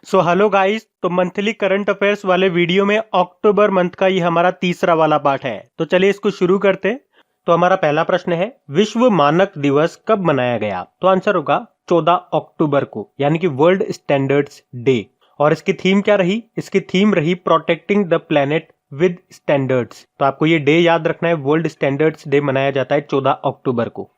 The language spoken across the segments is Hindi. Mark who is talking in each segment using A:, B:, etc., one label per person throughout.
A: सो हेलो गाइस, तो मंथली करंट अफेयर्स वाले वीडियो में अक्टूबर मंथ का ये हमारा तीसरा वाला पार्ट है। तो चलिए इसको शुरू करते हैं। तो हमारा पहला प्रश्न है, विश्व मानक दिवस कब मनाया गया? तो आंसर होगा 14 अक्टूबर को, यानी कि वर्ल्ड स्टैंडर्ड्स डे। और इसकी थीम क्या रही? इसकी थीम रही protecting the planet with standards. तो आपको ये डे याद रखना है, वर्ल्ड स्टैंडर्ड्स डे मनाया जाता है 14 अक्टूबर को।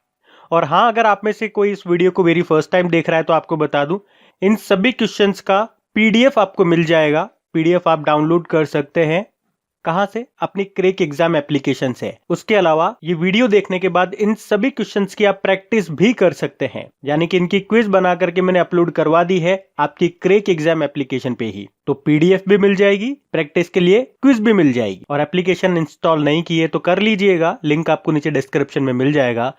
A: और हाँ, अगर आप में से कोई इस वीडियो को वेरी फर्स्ट टाइम देख रहा है तो आपको बता दूं, इन सभी क्वेश्चंस का पीडीएफ आपको मिल जाएगा। पीडीएफ आप डाउनलोड कर सकते हैं। कहां से? अपनी क्रैक एग्जाम एप्लीकेशन से। उसके अलावा ये वीडियो देखने के बाद इन सभी क्वेश्चंस की आप प्रैक्टिस भी कर सकते हैं, यानी कि इनकी क्विज बना करके मैंने अपलोड करवा दी है आपकी क्रैक एग्जाम एप्लीकेशन पे ही। तो पीडीएफ भी मिल जाएगी, प्रैक्टिस के लिए क्विज भी मिल जाएगी। और एप्लीकेशन इंस्टॉल नहीं की है तो कर लीजिएगा, लिंक आपको नीचे डिस्क्रिप्शन में मिल जाएगा।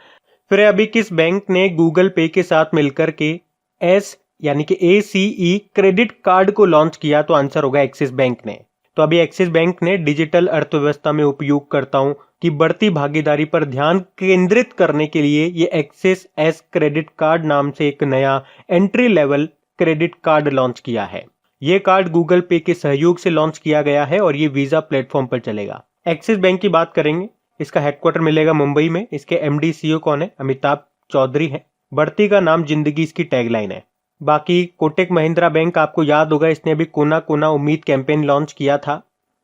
A: फिर अभी किस बैंक ने गूगल पे के साथ मिलकर के एस यानी कि ACE क्रेडिट कार्ड को लॉन्च किया? तो आंसर होगा एक्सिस बैंक ने। तो अभी एक्सिस बैंक ने डिजिटल अर्थव्यवस्था में उपयोगकर्ताओं की बढ़ती भागीदारी पर ध्यान केंद्रित करने के लिए ये एक्सिस एस क्रेडिट कार्ड नाम से एक नया entry level credit card launch किया है। ये कार्ड गूगल पे के सहयोग से लॉन्च किया गया है और ये वीजा प्लेटफॉर्म पर चलेगा। एक्सिस बैंक की बात करेंगे, इसका हेडक्वार्टर मिलेगा मुंबई में। इसके MD CEO कौन है? अमिताभ चौधरी है। बढ़ती का नाम जिंदगी इसकी टैगलाइन है। बाकी कोटक महिंद्रा बैंक आपको याद होगा, इसने अभी कोना कोना उम्मीद कैंपेन लॉन्च किया था।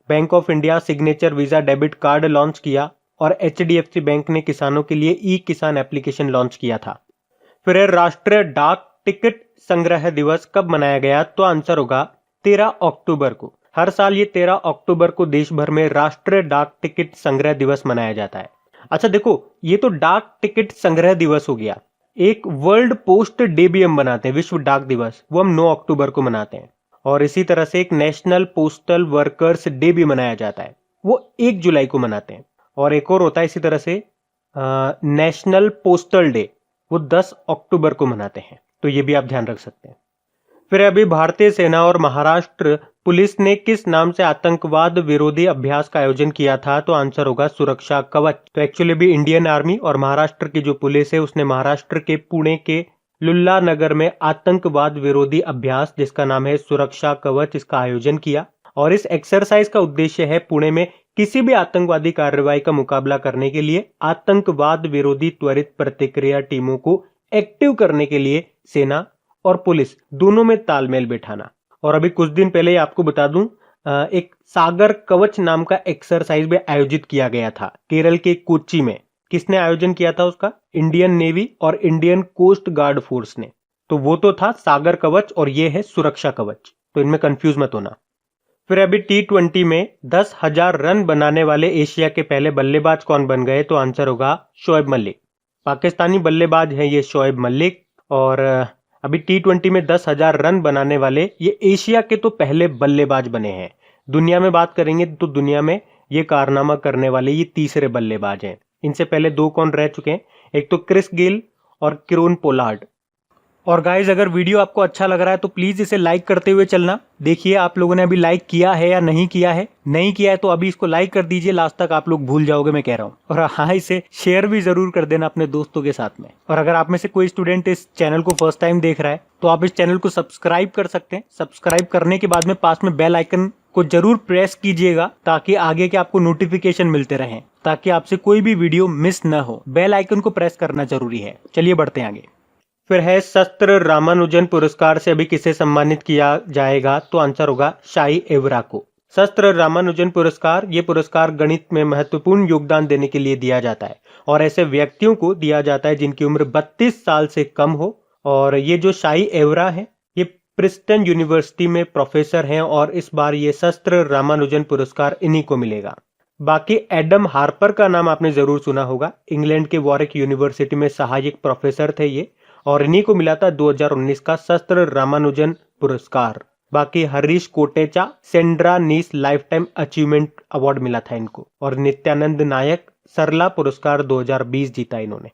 A: Bank of India signature visa debit card launch किया और HDFC बैंक ने किसानों के लिए ई किसान एप्लीकेशन लॉन्च किया था। फिर राष्ट्रीय डाक टिकट संग्रह दिवस कब मनाया गया? तो आंसर होगा 13 अक्टूबर को। हर साल ये 13 अक्टूबर को देश भर में राष्ट्रीय डाक टिकट संग्रह दिवस मनाया जाता है। अच्छा देखो, ये तो डाक टिकट संग्रह दिवस हो गया। एक वर्ल्ड पोस्ट डे भी हम मनाते हैं, विश्व डाक दिवस, वो हम 9 अक्टूबर को मनाते हैं। और इसी तरह से एक नेशनल पोस्टल वर्कर्स डे भी मनाया जाता है, वो 1 जुलाई को मनाते हैं। और एक और होता है इसी तरह से नेशनल पोस्टल डे, वो 10 अक्टूबर को मनाते हैं। तो ये भी आप ध्यान रख सकते हैं। फिर अभी भारतीय सेना और महाराष्ट्र पुलिस ने किस नाम से आतंकवाद विरोधी अभ्यास का आयोजन किया था? तो आंसर होगा सुरक्षा कवच। तो एक्चुअली भी इंडियन आर्मी और महाराष्ट्र की जो पुलिस है उसने महाराष्ट्र के पुणे के लुल्ला नगर में आतंकवाद विरोधी अभ्यास, जिसका नाम है सुरक्षा कवच, इसका आयोजन किया। और इस एक्सरसाइज का उद्देश्य है पुणे में किसी भी आतंकवादी कार्रवाई का मुकाबला करने के लिए आतंकवाद विरोधी त्वरित प्रतिक्रिया टीमों को एक्टिव करने के लिए सेना और पुलिस दोनों में तालमेल बैठाना। और अभी कुछ दिन पहले आपको बता दूं, एक सागर कवच नाम का एक्सरसाइज भी आयोजित किया गया था केरल के कोच्चि में। किसने आयोजन किया था उसका? इंडियन नेवी और इंडियन कोस्ट गार्ड फोर्स ने। तो वो तो था सागर कवच और ये है सुरक्षा कवच, तो इनमें कंफ्यूज मत होना। फिर अभी T20 में 10,000 रन बनाने वाले एशिया के पहले बल्लेबाज कौन बन गए? तो आंसर होगा शोएब मलिक। पाकिस्तानी बल्लेबाज हैं ये शोएब मलिक। और अभी T20 में 10,000 रन बनाने वाले ये एशिया के तो पहले बल्लेबाज बने हैं। दुनिया में बात करेंगे तो दुनिया में ये कारनामा करने वाले ये तीसरे बल्लेबाज हैं। इनसे पहले 2 कौन रह चुके हैं? एक तो क्रिस गेल और किरोन पोलार्ड। और गाइज, अगर वीडियो आपको अच्छा लग रहा है तो प्लीज इसे लाइक करते हुए चलना। देखिए आप लोगों ने अभी लाइक किया है या नहीं किया है। नहीं किया है तो अभी इसको लाइक कर दीजिए, लास्ट तक आप लोग भूल जाओगे मैं कह रहा हूँ। और हाँ, इसे शेयर भी जरूर कर देना अपने दोस्तों के साथ में। और अगर आप में से कोई स्टूडेंट इस चैनल को फर्स्ट टाइम देख रहा है तो आप इस चैनल को सब्सक्राइब कर सकते हैं। सब्सक्राइब करने के बाद में पास में बेल आइकन को जरूर प्रेस कीजिएगा ताकि आगे के आपको नोटिफिकेशन मिलते रहें, ताकि आपसे कोई भी वीडियो मिस न हो। बेल आइकन को प्रेस करना जरूरी है। चलिए बढ़ते हैं आगे। फिर है शस्त्र रामानुजन पुरस्कार से अभी किसे सम्मानित किया जाएगा? तो आंसर होगा शाई एवरा को। शस्त्र रामानुजन पुरस्कार, ये पुरस्कार गणित में महत्वपूर्ण योगदान देने के लिए दिया जाता है और ऐसे व्यक्तियों को दिया जाता है जिनकी उम्र 32 साल से कम हो। और ये जो शाई एवरा है ये प्रिंसटन यूनिवर्सिटी में प्रोफेसर हैं और इस बार ये शस्त्र रामानुजन पुरस्कार इन्हीं को मिलेगा। बाकी एडम हार्पर का नाम आपने जरूर सुना होगा। इंग्लैंड के वॉरिक यूनिवर्सिटी में सहायक प्रोफेसर थे ये, और इन्हीं को मिला था 2019 का शस्त्र रामानुजन पुरस्कार। बाकी हरीश कोटेचा सेंड्रा नीस लाइफ टाइम अचीवमेंट अवार्ड मिला था इनको। और नित्यानंद नायक सरला पुरस्कार 2020 जीता इन्होंने।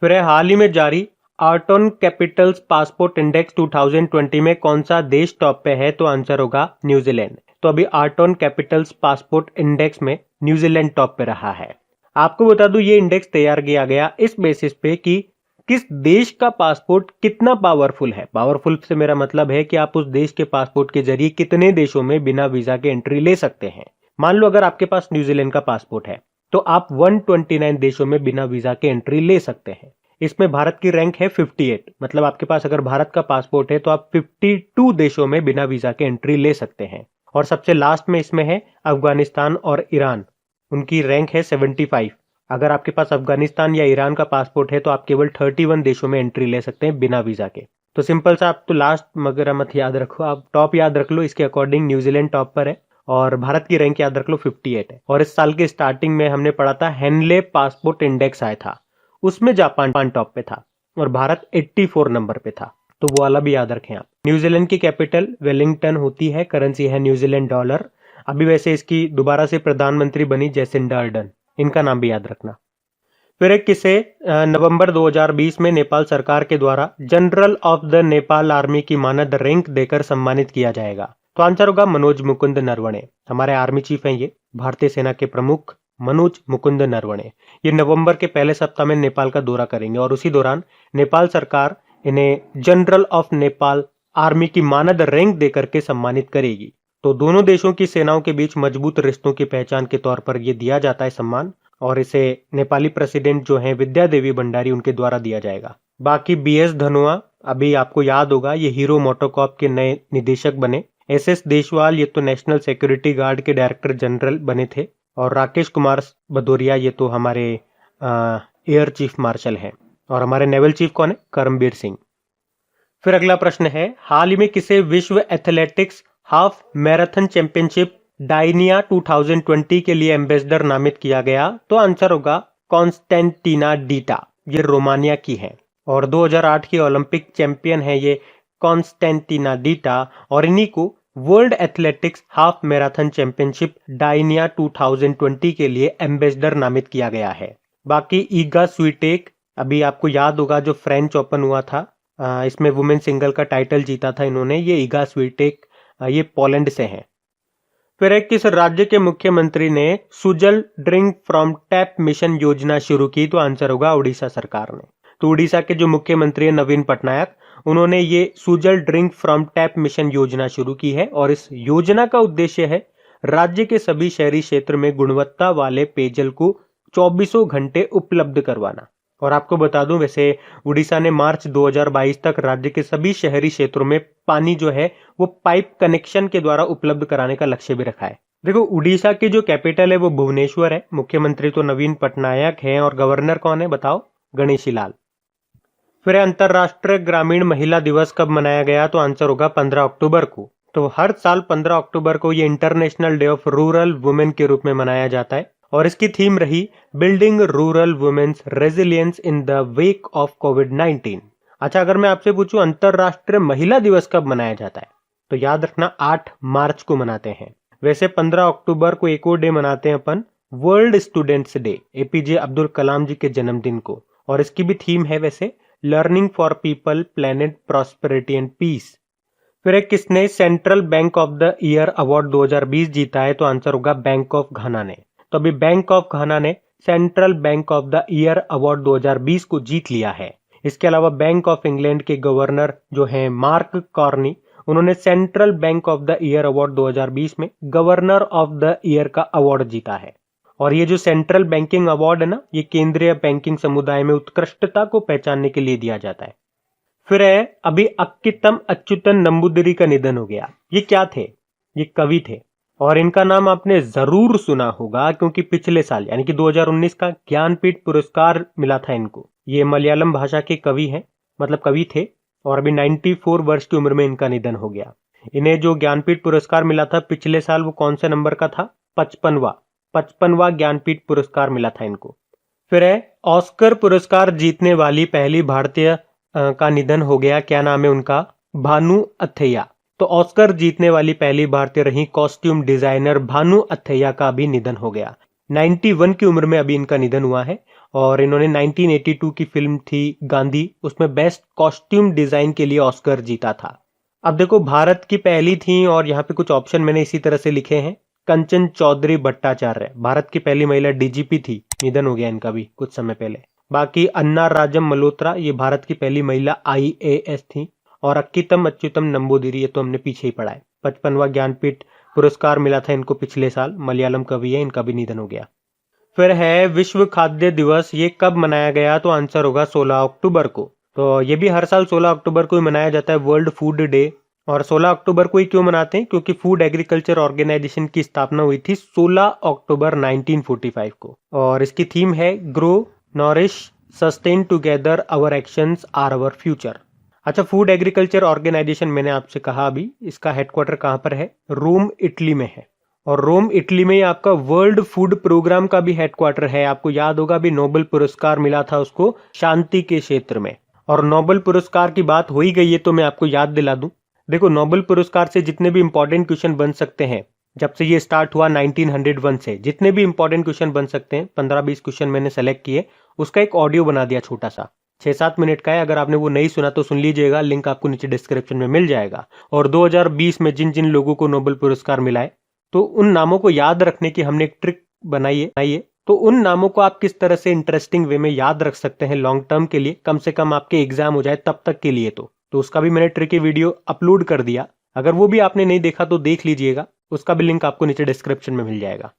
A: फिर है हाल ही में जारी आर्टन कैपिटल्स पासपोर्ट इंडेक्स 2020 में कौन सा देश टॉप पे है? तो आंसर होगा न्यूजीलैंड। तो अभी आर्टन कैपिटल्स पासपोर्ट इंडेक्स में न्यूजीलैंड टॉप पे रहा है। आपको बता दूं ये इंडेक्स तैयार किया गया इस बेसिस पे कि किस देश का पासपोर्ट कितना पावरफुल है? पावरफुल से मेरा मतलब है कि आप उस देश के पासपोर्ट के जरिए कितने देशों में बिना वीजा के एंट्री ले सकते हैं। मान लो अगर आपके पास न्यूजीलैंड का पासपोर्ट है तो आप 129 देशों में बिना वीजा के एंट्री ले सकते हैं। इसमें भारत की रैंक है 58, मतलब आपके पास अगर भारत का पासपोर्ट है तो आप 52 देशों में बिना वीजा के एंट्री ले सकते हैं। और सबसे लास्ट में इसमें है अफगानिस्तान और ईरान, उनकी रैंक है 75। अगर आपके पास अफगानिस्तान या ईरान का पासपोर्ट है तो आप केवल 31 देशों में एंट्री ले सकते हैं बिना वीजा के। तो सिंपल सा, आप तो लास्ट मगर मत याद रखो, आप टॉप याद रख लो। इसके अकॉर्डिंग न्यूजीलैंड टॉप पर है और भारत की रैंक याद रख लो 58 है। और इस साल के स्टार्टिंग में हमने पढ़ा था हेनले पासपोर्ट इंडेक्स आया था, उसमें जापान टॉप पे था और भारत 84 नंबर पे था, तो वो वाला भी याद रखें आप। न्यूजीलैंड की कैपिटल वेलिंगटन होती है, करेंसी है न्यूजीलैंड डॉलर। अभी वैसे इसकी दोबारा से प्रधानमंत्री बनी जैसिंडा अर्डन, इनका नाम भी याद रखना। फिर एक किसे नवंबर 2020 में नेपाल सरकार के द्वारा general of the Nepal army की मानद रैंक देकर सम्मानित किया जाएगा? तो आंसर होगा मनोज मुकुंद नरवणे। हमारे आर्मी चीफ हैं ये, भारतीय सेना के प्रमुख मनोज मुकुंद नरवणे। ये नवंबर के पहले सप्ताह में नेपाल का दौरा करेंगे और उसी दौरान नेपाल सरकार इन्हें जनरल ऑफ नेपाल आर्मी की मानद रैंक देकर के सम्मानित करेगी। तो दोनों देशों की सेनाओं के बीच मजबूत रिश्तों की पहचान के तौर पर यह दिया जाता है सम्मान, और इसे नेपाली प्रेसिडेंट जो हैं विद्या देवी भंडारी, उनके द्वारा दिया जाएगा। बाकी बीएस धनोआ, अभी आपको याद होगा, ये हीरो मोटोकॉप के नए निदेशक बने। एसएस देशवाल, ये तो नेशनल सिक्योरिटी गार्ड के डायरेक्टर जनरल बने थे। और राकेश कुमार भदौरिया, ये तो हमारे एयर चीफ मार्शल हैं। और हमारे नेवल चीफ कौन है? करमबीर सिंह। फिर अगला प्रश्न है, हाल ही में किसे विश्व athletics half marathon championship Gdynia 2020 के लिए एम्बेसडर नामित किया गया? तो आंसर होगा कॉन्स्टेंटिना डीटा, ये रोमानिया की है और 2008 की ओलंपिक चैंपियन है ये कॉन्स्टेंटिना डीटा। और इन्हीं को world athletics half marathon championship Gdynia 2020 के लिए एम्बेसडर नामित किया गया है। बाकी ईगा स्वीटेक, अभी आपको याद होगा जो फ्रेंच ओपन हुआ था, इसमें वुमेन सिंगल का टाइटल जीता था इन्होंने, ये ईगा स्वीटेक, ये पोलैंड से हैं। फिर एक, किस राज्य के मुख्यमंत्री ने Sujal drink from tap mission योजना शुरू की? तो आंसर होगा उड़ीसा सरकार ने। तो उड़ीसा के जो मुख्यमंत्री है नवीन पटनायक, उन्होंने ये Sujal drink from tap mission योजना शुरू की है और इस योजना का उद्देश्य है राज्य के सभी शहरी क्षेत्र में गुणवत्ता वाले पेयजल को 24 घंटे उपलब्ध करवाना। और आपको बता दूं, वैसे उड़ीसा ने मार्च 2022 तक राज्य के सभी शहरी क्षेत्रों में पानी जो है वो पाइप कनेक्शन के द्वारा उपलब्ध कराने का लक्ष्य भी रखा है। देखो, उड़ीसा की जो कैपिटल है वो भुवनेश्वर है, मुख्यमंत्री तो नवीन पटनायक हैं और गवर्नर कौन है बताओ? गणेशी लाल। फिर अंतरराष्ट्रीय ग्रामीण महिला दिवस कब मनाया गया? तो आंसर होगा 15 अक्टूबर को। तो हर साल 15 अक्टूबर को ये international day of rural women के रूप में मनाया जाता है और इसकी थीम रही building rural women's resilience in the wake of कोविड-19। अच्छा, अगर मैं आपसे पूछूं अंतरराष्ट्रीय महिला दिवस कब मनाया जाता है, तो याद रखना 8 मार्च को मनाते हैं। वैसे 15 अक्टूबर को एक और डे मनाते हैं अपन, world students day, APJ Abdul Kalam ji के जन्मदिन को, और इसकी भी थीम है वैसे learning for people, planet, prosperity and peace. फिर एक, किसने central bank of the year award 2020 जीता है? तो आंसर होगा बैंक ऑफ घाना ने। तो अभी बैंक ऑफ घाना ने central bank of the year award 2020 को जीत लिया है। इसके अलावा बैंक ऑफ इंग्लैंड के गवर्नर जो हैं मार्क कॉर्नी, उन्होंने central bank of the year award 2020 में गवर्नर ऑफ द ईयर का अवार्ड जीता है। और ये जो सेंट्रल बैंकिंग अवार्ड है ना, ये केंद्रीय बैंकिंग समुदाय में उत्कृष्टता को पहचानने के लिए दिया जाता है। फिर है, अभी अक्कितम अच्युतन नंबूदिरी का निधन हो गया। ये क्या थे? ये कवि थे और इनका नाम आपने जरूर सुना होगा क्योंकि पिछले साल यानी कि 2019 का ज्ञानपीठ पुरस्कार मिला था इनको। ये मलयालम भाषा के कवि हैं, मतलब कवि थे, और अभी 94 वर्ष की उम्र में इनका निधन हो गया। इन्हें जो ज्ञानपीठ पुरस्कार मिला था पिछले साल, वो कौन से नंबर का था? 55वां ज्ञानपीठ पुरस्कार मिला था इनको। फिर है, ऑस्कर पुरस्कार जीतने वाली पहली भारतीय का निधन हो गया। क्या नाम है उनका? भानु अथैया। तो ऑस्कर जीतने वाली पहली भारतीय रही कॉस्ट्यूम डिजाइनर भानु अथैया का भी निधन हो गया। 91 की उम्र में अभी इनका निधन हुआ है और इन्होंने 1982 की फिल्म थी गांधी, उसमें बेस्ट कॉस्ट्यूम डिजाइन के लिए ऑस्कर जीता था। अब देखो, भारत की पहली थी और यहाँ पे कुछ ऑप्शन मैंने इसी तरह से लिखे हैं। कंचन चौधरी भट्टाचार्य भारत की पहली महिला डीजीपी थी, निधन हो गया इनका भी कुछ समय पहले। बाकी अन्ना राजम मल्होत्रा ये भारत की पहली महिला IAS थी। और अक्कीतम अच्युतम नंबूदिरी ये तो हमने पीछे ही पढ़ा है। 55वां ज्ञानपीठ पुरस्कार मिला था इनको पिछले साल। मलयालम कवि है, इनका भी निधन हो गया। फिर है विश्व खाद्य दिवस, ये कब मनाया गया? तो आंसर होगा 16 अक्टूबर को। तो ये भी हर साल 16 अक्टूबर को ही मनाया जाता है, वर्ल्ड फूड डे। और 16 अक्टूबर को ही क्यों मनाते हैं? क्योंकि फूड एग्रीकल्चर ऑर्गेनाइजेशन की स्थापना हुई थी 16 अक्टूबर 1945 को। और इसकी थीम है grow, nourish, sustain together, our actions are our future. अच्छा, फूड एग्रीकल्चर ऑर्गेनाइजेशन मैंने आपसे कहा अभी, इसका हेडक्वार्टर कहाँ पर है? रोम इटली में है। और रोम इटली में ही आपका वर्ल्ड फूड प्रोग्राम का भी हेडक्वार्टर है। आपको याद होगा अभी नोबेल पुरस्कार मिला था उसको शांति के क्षेत्र में। और नोबेल पुरस्कार की बात हो ही गई है तो मैं आपको याद दिला दूं। देखो, नोबेल पुरस्कार से जितने भी इंपॉर्टेंट क्वेश्चन बन सकते हैं, जब से ये स्टार्ट हुआ 1901 से जितने भी इंपॉर्टेंट क्वेश्चन बन सकते हैं, 15-20 क्वेश्चन मैंने सेलेक्ट किए, उसका एक ऑडियो बना दिया छोटा सा, 6-7 मिनट का है। अगर आपने वो नहीं सुना तो सुन लीजिएगा, लिंक आपको नीचे डिस्क्रिप्शन में मिल जाएगा। और 2020 में जिन जिन लोगों को नोबेल पुरस्कार मिला है, तो उन नामों को याद रखने की हमने एक ट्रिक बनाई है। तो उन नामों को आप किस तरह से इंटरेस्टिंग वे में याद रख सकते हैं लॉन्ग टर्म के लिए, कम से कम आपके एग्जाम हो जाए तब तक के लिए, तो उसका भी मैंने ट्रिकी वीडियो अपलोड कर दिया। अगर वो भी आपने नहीं देखा तो देख लीजिएगा, उसका भी लिंक आपको नीचे डिस्क्रिप्शन में मिल जाएगा।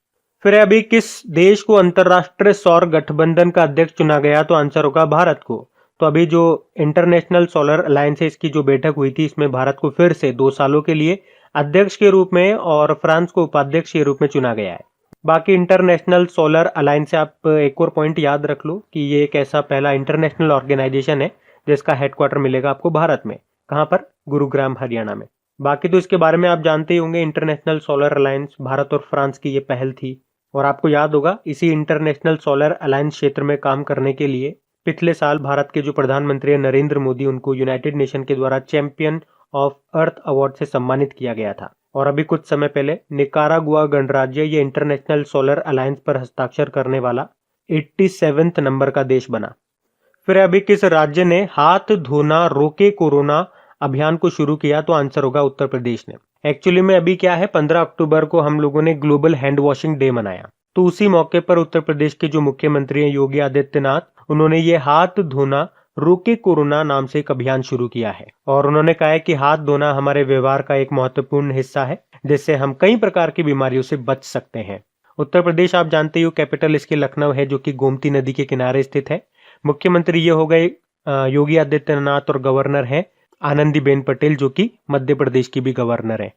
A: फिर अभी किस देश को अंतरराष्ट्रीय सौर गठबंधन का अध्यक्ष चुना गया? तो आंसर होगा भारत को। तो अभी जो इंटरनेशनल सोलर अलायंस है, इसकी जो बैठक हुई थी, इसमें भारत को फिर से 2 सालों के लिए अध्यक्ष के रूप में और फ्रांस को उपाध्यक्ष के रूप में चुना गया है। बाकी इंटरनेशनल सोलर अलायंस से आप एक और पॉइंट याद रख लो कि ये एक ऐसा पहला इंटरनेशनल ऑर्गेनाइजेशन है जिसका हेडक्वार्टर मिलेगा आपको भारत में। कहाँ पर? गुरुग्राम, हरियाणा में। बाकी तो इसके बारे में आप जानते ही होंगे, इंटरनेशनल सोलर अलायंस भारत और फ्रांस की ये पहल थी। और आपको याद होगा इसी इंटरनेशनल सोलर अलायंस क्षेत्र में काम करने के लिए पिछले साल भारत के जो प्रधानमंत्री नरेंद्र मोदी, उनको यूनाइटेड नेशन के द्वारा चैंपियन ऑफ अर्थ अवार्ड से सम्मानित किया गया था। और अभी कुछ समय पहले निकारागुआ गणराज्य ये इंटरनेशनल सोलर अलायंस पर हस्ताक्षर करने वाला 87वें नंबर का देश बना। फिर अभी किस राज्य ने हाथ धोना रोके कोरोना अभियान को शुरू किया? तो आंसर होगा उत्तर प्रदेश ने। एक्चुअली में अभी क्या है, 15 अक्टूबर को हम लोगों ने ग्लोबल हैंड वॉशिंग डे मनाया, तो उसी मौके पर उत्तर प्रदेश के जो मुख्यमंत्री हैं योगी आदित्यनाथ, उन्होंने ये हाथ धोना रोके कोरोना नाम से एक अभियान शुरू किया है। और उन्होंने कहा है कि हाथ धोना हमारे व्यवहार का एक महत्वपूर्ण हिस्सा है, जिससे हम कई प्रकार की बीमारियों से बच सकते हैं। उत्तर प्रदेश आप जानते हो कैपिटल इसके लखनऊ है, जो कि गोमती नदी के किनारे स्थित है। मुख्यमंत्री ये हो गए योगी आदित्यनाथ, और गवर्नर है आनंदीबेन पटेल, जो कि मध्य प्रदेश की भी गवर्नर है।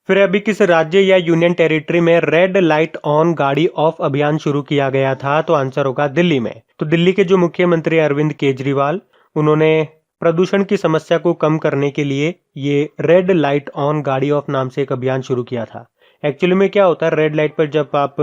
A: फिर अभी किस राज्य या यूनियन टेरिटरी में रेड लाइट ऑन गाड़ी ऑफ अभियान शुरू किया गया था? तो आंसर होगा दिल्ली में। तो दिल्ली के जो मुख्यमंत्री अरविंद केजरीवाल, उन्होंने प्रदूषण की समस्या को कम करने के लिए ये रेड लाइट ऑन गाड़ी ऑफ नाम से एक अभियान शुरू किया था। एक्चुअली में क्या होता है, रेड लाइट पर जब आप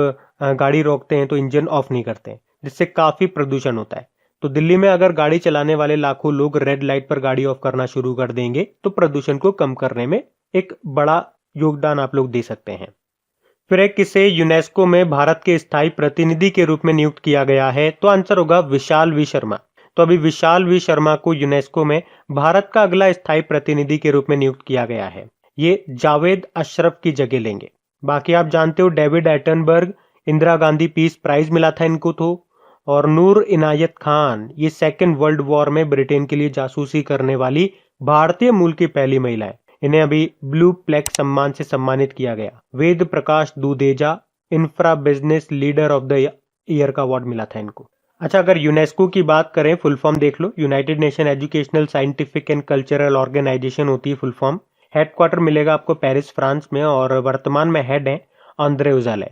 A: गाड़ी रोकते हैं तो इंजन ऑफ नहीं करते, जिससे काफी प्रदूषण होता है। तो दिल्ली में अगर गाड़ी चलाने वाले लाखों लोग रेड लाइट पर गाड़ी ऑफ करना शुरू कर देंगे तो प्रदूषण को कम करने में एक बड़ा योगदान आप लोग दे सकते हैं। फिर एक किसे यूनेस्को में भारत के स्थायी प्रतिनिधि के रूप में नियुक्त किया गया है? तो आंसर होगा विशाल वी शर्मा। तो अभी विशाल वी शर्मा को यूनेस्को में भारत का अगला स्थायी प्रतिनिधि के रूप में नियुक्त किया गया है। ये जावेद अशरफ की जगह लेंगे। बाकी आप जानते हो David Attenborough, Indira Gandhi peace prize मिला था इनको तो। और नूर इनायत खान, ये सेकेंड वर्ल्ड वॉर में ब्रिटेन के लिए जासूसी करने वाली भारतीय मूल की पहली महिला है। इन्हें अभी ब्लू प्लेक सम्मान से सम्मानित किया गया। Ved Prakash Dudeja infra business leader of the year का अवार्ड मिला था इनको। अच्छा, अगर यूनेस्को की बात करें, फुल फॉर्म देख लो, united nation educational scientific and cultural organisation होती है फुल फॉर्म। हेडक्वार्टर मिलेगा आपको पेरिस फ्रांस में, और वर्तमान में हेड है आंद्रे उजाले।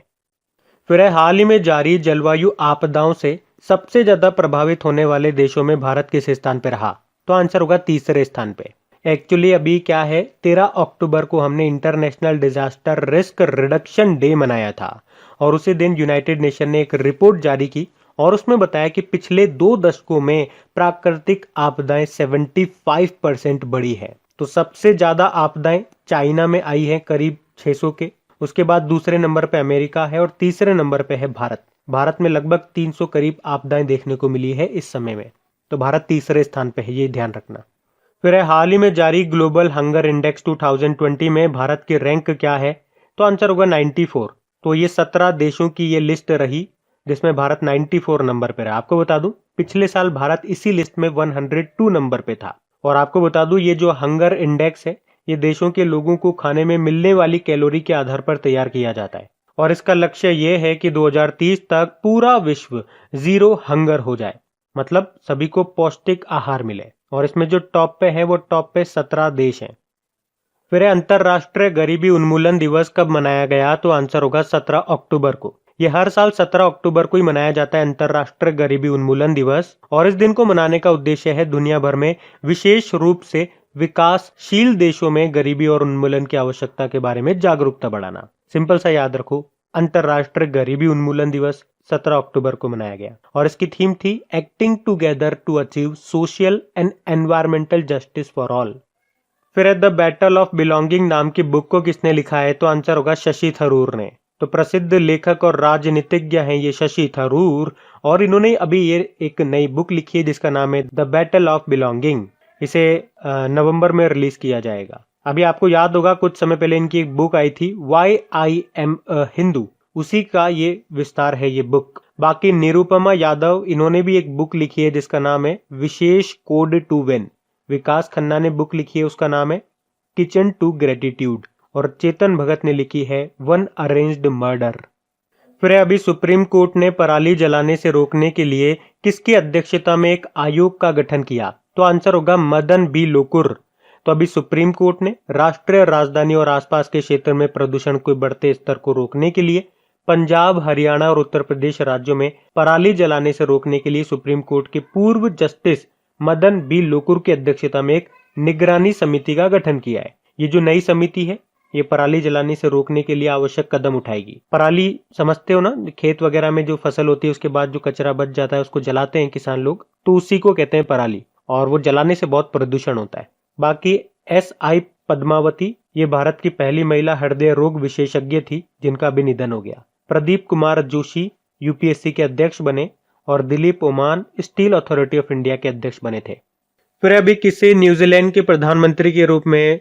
A: फिर है हाल ही में जारी जलवायु आपदाओं से सबसे ज्यादा प्रभावित होने वाले देशों में भारत किस स्थान पे रहा? तो आंसर होगा तीसरे स्थान पे। एक्चुअली अभी क्या है, 13 अक्टूबर को हमने international disaster risk reduction day मनाया था, और उसी दिन यूनाइटेड नेशन ने एक रिपोर्ट जारी की और उसमें बताया कि पिछले 2 दशकों में प्राकृतिक आपदाएं 75% बढ़ी है। तो सबसे ज्यादा आपदाएं चाइना में आई हैं, करीब 600 के। उसके बाद दूसरे नंबर पे अमेरिका है, और तीसरे नंबर पे है भारत। भारत में लगभग 300 करीब आपदाएं देखने को मिली है इस समय में। तो भारत तीसरे स्थान पे है, ये ध्यान रखना। फिर है हाल ही में जारी ग्लोबल हंगर इंडेक्स 2020 में भारत की रैंक क्या है? तो आंसर होगा 94। तो ये 17 देशों की ये लिस्ट रही जिसमें भारत 94 नंबर पर है। आपको बता दूं पिछले साल भारत इसी लिस्ट में 102 नंबर पे था। और आपको बता दूं, ये जो हंगर इंडेक्स है, ये देशों के लोगों को खाने में मिलने वाली कैलोरी के आधार पर तैयार किया जाता है और इसका लक्ष्य ये है कि 2030 तक पूरा विश्व जीरो हंगर हो जाए, मतलब सभी को पौष्टिक आहार मिले। और इसमें जो टॉप पे है वो टॉप पे 17 देश हैं। फिर अंतरराष्ट्रीय गरीबी उन्मूलन दिवस कब मनाया गया? तो आंसर होगा 17 अक्टूबर को। ये हर साल 17 अक्टूबर को ही मनाया जाता है अंतरराष्ट्रीय गरीबी उन्मूलन दिवस। और इस दिन को मनाने का उद्देश्य है दुनिया भर में विशेष रूप से विकासशील देशों में गरीबी और उन्मूलन की आवश्यकता के बारे में जागरूकता बढ़ाना। सिंपल सा याद रखो, अंतरराष्ट्रीय गरीबी उन्मूलन दिवस 17 अक्टूबर को मनाया गया और इसकी थीम थी acting together to achieve social and environmental justice for all. फिर द बैटल ऑफ बिलोंगिंग नाम की बुक को किसने लिखा है? तो आंसर होगा शशि थरूर ने। तो प्रसिद्ध लेखक और राजनीतिज्ञ हैं ये शशि थरूर और इन्होंने अभी ये एक नई बुक लिखी है जिसका नाम है द बैटल ऑफ बिलोंगिंग। इसे नवंबर में रिलीज किया जाएगा। अभी आपको याद होगा कुछ समय पहले इनकी एक बुक आई थी why I am a Hindu, उसी का ये विस्तार है ये बुक। बाकी निरुपमा यादव, इन्होंने भी एक बुक लिखी है जिसका नाम है विशेष कोड टू विन। विकास खन्ना ने बुक लिखी है, उसका नाम है किचन टू ग्रेटिट्यूड। और चेतन भगत ने लिखी है वन अरेंज्ड मर्डर। फिर अभी सुप्रीम कोर्ट ने पराली जलाने से रोकने के लिए किसकी अध्यक्षता में एक आयोग का गठन किया? तो आंसर होगा मदन बी लोकुर। तो अभी सुप्रीम कोर्ट ने राष्ट्रीय राजधानी और आसपास के क्षेत्र में प्रदूषण के बढ़ते स्तर को रोकने के लिए पंजाब, हरियाणा और उत्तर प्रदेश राज्यों में पराली जलाने से रोकने के लिए सुप्रीम कोर्ट के पूर्व जस्टिस मदन बी लोकुर की अध्यक्षता में एक निगरानी समिति का गठन किया है। ये जो नई समिति है ये पराली जलाने से रोकने के लिए आवश्यक कदम उठाएगी। पराली समझते हो ना, खेत वगैरह में जो फसल होती है उसके बाद जो कचरा बच जाता है उसको जलाते हैं किसान लोग, तो उसी को कहते हैं पराली और वो जलाने से बहुत प्रदूषण होता है। बाकी SI पद्मावती, ये भारत की पहली महिला हृदय रोग विशेषज्ञ थी जिनका अभी निधन हो गया। प्रदीप कुमार जोशी UPSC के अध्यक्ष बने और Dilip Oman steel authority of India के अध्यक्ष बने थे। फिर अभी किसे न्यूजीलैंड के प्रधानमंत्री के रूप में